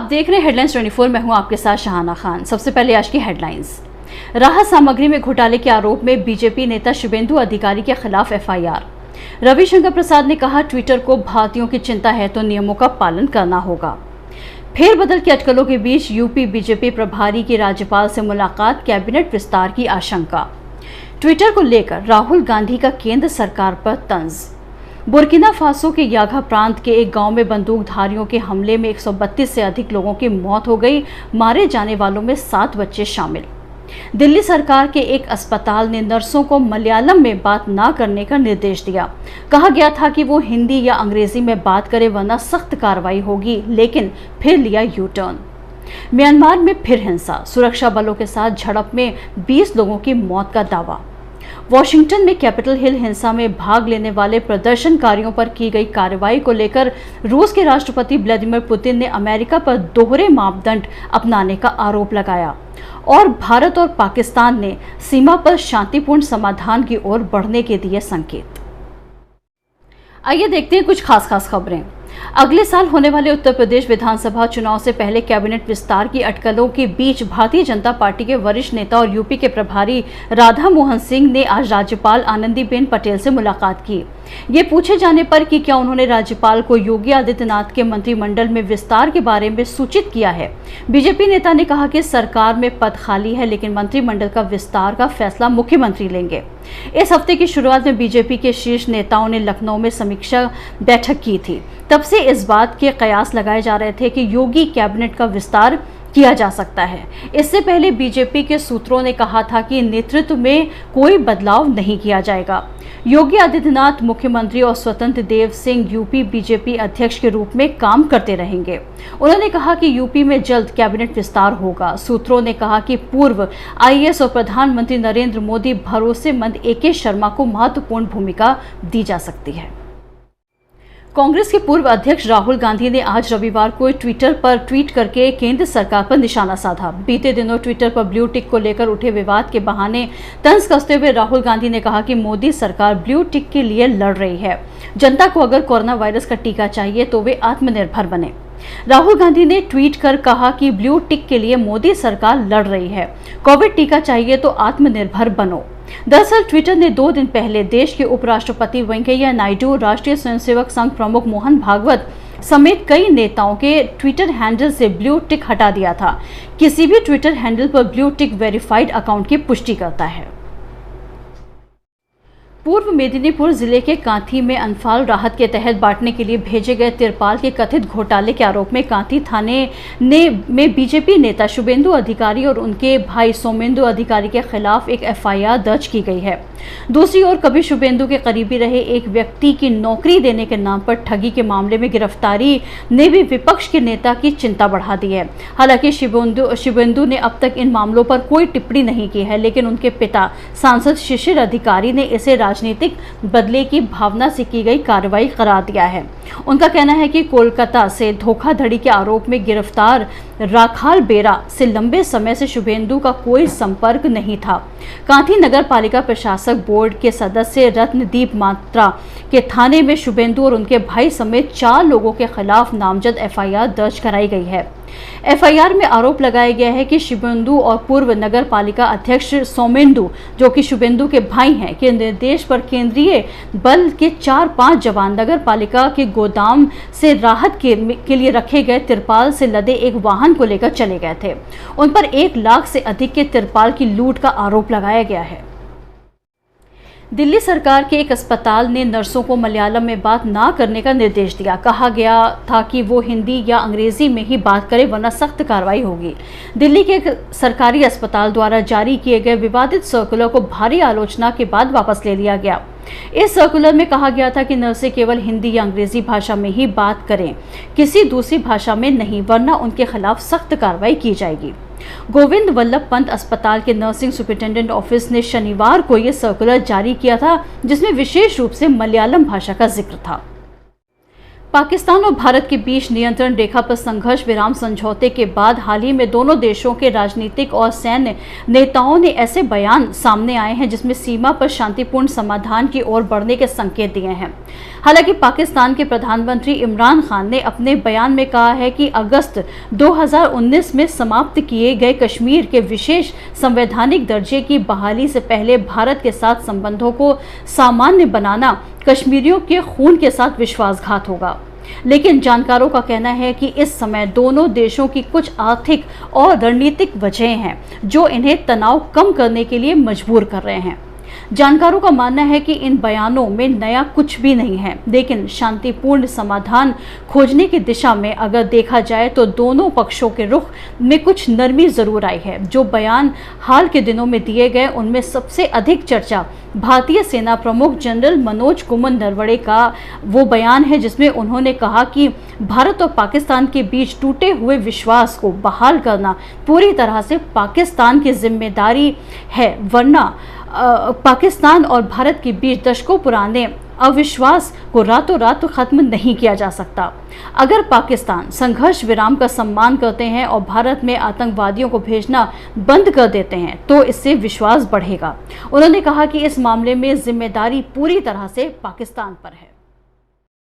आप देख रहे हैं हेडलाइंस 24। मैं हूं आपके साथ शहाना खान। सबसे पहले आज की हेडलाइंस। राहत सामग्री में घोटाले के आरोप में बीजेपी नेता शुभेंदु अधिकारी के खिलाफ एफआईआर। रविशंकर प्रसाद ने कहा, ट्विटर को भारतीयों की चिंता है तो नियमों का पालन करना होगा। फेरबदल की अटकलों के बीच यूपी बीजेपी प्रभारी की राज्यपाल से मुलाकात, कैबिनेट विस्तार की आशंका। ट्विटर को लेकर राहुल गांधी का केंद्र सरकार पर तंज। बुर्किना फासो के यागा प्रांत के एक गांव में बंदूकधारियों के हमले में 132 से अधिक लोगों की मौत हो गई। मारे जाने वालों में 7 बच्चे शामिल। दिल्ली सरकार के एक अस्पताल ने नर्सों को मलयालम में बात न करने का निर्देश दिया। कहा गया था कि वो हिंदी या अंग्रेजी में बात करें वरना सख्त कार्रवाई होगी, लेकिन फिर लिया यू टर्न। म्यांमार में फिर हिंसा, सुरक्षा बलों के साथ झड़प में 20 लोगों की मौत का दावा। वॉशिंगटन में कैपिटल हिल हिंसा में भाग लेने वाले प्रदर्शनकारियों पर की गई कार्रवाई को लेकर रूस के राष्ट्रपति व्लादिमीर पुतिन ने अमेरिका पर दोहरे मापदंड अपनाने का आरोप लगाया और भारत और पाकिस्तान ने सीमा पर शांतिपूर्ण समाधान की ओर बढ़ने के दिए संकेत। आइए देखते हैं कुछ खास खबरें। अगले साल होने वाले उत्तर प्रदेश विधानसभा चुनाव से पहले कैबिनेट विस्तार की अटकलों के बीच भारतीय जनता पार्टी के वरिष्ठ नेता और यूपी के प्रभारी राधा मोहन सिंह ने आज राज्यपाल आनंदीबेन पटेल से मुलाकात की। ये पूछे जाने पर कि क्या उन्होंने राज्यपाल को योगी आदित्यनाथ के मंत्रिमंडल में विस्तार के बारे में सूचित किया है, बीजेपी नेता ने कहा कि सरकार में पद खाली है, लेकिन मंत्रिमंडल का विस्तार का फैसला मुख्यमंत्री लेंगे। इस हफ्ते की शुरुआत में बीजेपी के शीर्ष नेताओं ने लखनऊ में समीक्षा बैठक की थी। तब से इस बात के कयास लगाए जा रहे थे कि योगी कैबिनेट का विस्तार किया जा सकता है। इससे पहले बीजेपी के सूत्रों ने कहा था कि नेतृत्व में कोई बदलाव नहीं किया जाएगा। योगी आदित्यनाथ मुख्यमंत्री और स्वतंत्र देव सिंह यूपी बीजेपी अध्यक्ष के रूप में काम करते रहेंगे। उन्होंने कहा कि यूपी में जल्द कैबिनेट विस्तार होगा। सूत्रों ने कहा कि पूर्व आईएएस और प्रधानमंत्री नरेंद्र मोदी भरोसेमंद एके शर्मा को महत्वपूर्ण भूमिका दी जा सकती है। कांग्रेस के पूर्व अध्यक्ष राहुल गांधी ने आज रविवार को ट्विटर पर ट्वीट करके केंद्र सरकार पर निशाना साधा। बीते दिनों ट्विटर पर ब्लू टिक को लेकर उठे विवाद के बहाने तंज कसते हुए राहुल गांधी ने कहा कि मोदी सरकार ब्लू टिक के लिए लड़ रही है। जनता को अगर कोरोना वायरस का टीका चाहिए तो वे आत्मनिर्भर बने। राहुल गांधी ने ट्वीट कर कहा कि ब्लू टिक के लिए मोदी सरकार लड़ रही है, कोविड टीका चाहिए तो आत्मनिर्भर बनो। दरअसल ट्विटर ने 2 दिन पहले देश के उपराष्ट्रपति वेंकैया नायडू, राष्ट्रीय स्वयंसेवक संघ प्रमुख मोहन भागवत समेत कई नेताओं के ट्विटर हैंडल से ब्लू टिक हटा दिया था। किसी भी ट्विटर हैंडल पर ब्लू टिक वेरीफाइड अकाउंट की पुष्टि करता है। पूर्व मेदिनीपुर जिले के कांथी में अनफाल राहत के तहत बांटने के लिए भेजे गए तिरपाल के कथित घोटाले के आरोप में कांथी थाने में बीजेपी नेता शुभेंदु अधिकारी और उनके भाई सोमेंदु अधिकारी के खिलाफ एक एफआईआर दर्ज की गई है। दूसरी ओर कभी शुभेंदु के करीबी रहे एक व्यक्ति की नौकरी देने के नाम पर ठगी के मामले में गिरफ्तारी ने भी विपक्ष के नेता की चिंता बढ़ा दी है। हालांकि शुभेंदु ने अब तक इन मामलों पर कोई टिप्पणी नहीं की है, लेकिन उनके पिता सांसद शिशिर अधिकारी ने इसे राजनीतिक बदले की भावना से की गई कार्रवाई करार दिया है। उनका कहना है कि कोलकाता से धोखाधड़ी के आरोप में गिरफ्तार राखाल बेरा से लंबे समय से शुभेंदु का कोई संपर्क नहीं था। कांथी नगर पालिका प्रशासक बोर्ड के सदस्य रत्नदीप मात्रा के थाने में शुभेंदु और उनके भाई समेत 4 लोगों के खिलाफ नामजद एफआईआर दर्ज कराई गई है। एफआईआर में आरोप लगाया गया है कि शुभेंदु और पूर्व नगर पालिका अध्यक्ष सोमेंदु, जो कि शुभेंदु के भाई हैं, के निर्देश पर केंद्रीय बल के 4-5 जवान नगर पालिका के गोदाम से राहत के लिए रखे गए तिरपाल से लदे एक वाहन को लेकर चले गए थे। उन पर 1 लाख से अधिक के तिरपाल की लूट का आरोप लगाया गया है। दिल्ली सरकार के एक अस्पताल ने नर्सों को मलयालम में बात ना करने का निर्देश दिया। कहा गया था कि वो हिंदी या अंग्रेजी में ही बात करें वरना सख्त कार्रवाई होगी। दिल्ली के एक सरकारी अस्पताल द्वारा जारी किए गए विवादित सर्कुलर को भारी आलोचना के बाद वापस ले लिया गया। इस सर्कुलर में कहा गया था कि नर्सें केवल हिंदी या अंग्रेजी भाषा में ही बात करें, किसी दूसरी भाषा में नहीं, वरना उनके खिलाफ सख्त कार्रवाई की जाएगी। गोविंद वल्लभ पंत अस्पताल के नर्सिंग सुपरिटेंडेंट ऑफिस ने शनिवार को यह सर्कुलर जारी किया था, जिसमें विशेष रूप से मलयालम भाषा का जिक्र था। पाकिस्तान और भारत के बीच नियंत्रण रेखा पर संघर्ष विराम समझौते के बाद हाल ही में दोनों देशों के राजनीतिक और सैन्य नेताओं ने ऐसे बयान सामने आए हैं जिसमें सीमा पर शांतिपूर्ण समाधान की ओर बढ़ने के संकेत दिए हैं। हालांकि पाकिस्तान के प्रधानमंत्री इमरान खान ने अपने बयान में कहा है कि अगस्त 2019 में समाप्त किए गए कश्मीर के विशेष संवैधानिक दर्जे की बहाली से पहले भारत के साथ संबंधों को सामान्य बनाना कश्मीरियों के खून के साथ विश्वासघात होगा। लेकिन जानकारों का कहना है कि इस समय दोनों देशों की कुछ आर्थिक और रणनीतिक वजहें हैं जो इन्हें तनाव कम करने के लिए मजबूर कर रहे हैं। जानकारों का मानना है कि इन बयानों में नया कुछ भी नहीं है, लेकिन शांतिपूर्ण समाधान खोजने की दिशा में अगर देखा जाए तो दोनों पक्षों के रुख में कुछ नरमी जरूर आई है। जो बयान हाल के दिनों में दिए गए उनमें सबसे अधिक चर्चा भारतीय सेना प्रमुख जनरल मनोज कुमार नरवणे का वो बयान है जिसमें उन्होंने कहा कि भारत और पाकिस्तान के बीच टूटे हुए विश्वास को बहाल करना पूरी तरह से पाकिस्तान की जिम्मेदारी है, वरना पाकिस्तान और भारत के बीच दशकों पुराने अविश्वास को रातों रात खत्म नहीं किया जा सकता। अगर पाकिस्तान संघर्ष विराम का सम्मान करते हैं और भारत में आतंकवादियों को भेजना बंद कर देते हैं तो इससे विश्वास बढ़ेगा। उन्होंने कहा कि इस मामले में जिम्मेदारी पूरी तरह से पाकिस्तान पर है।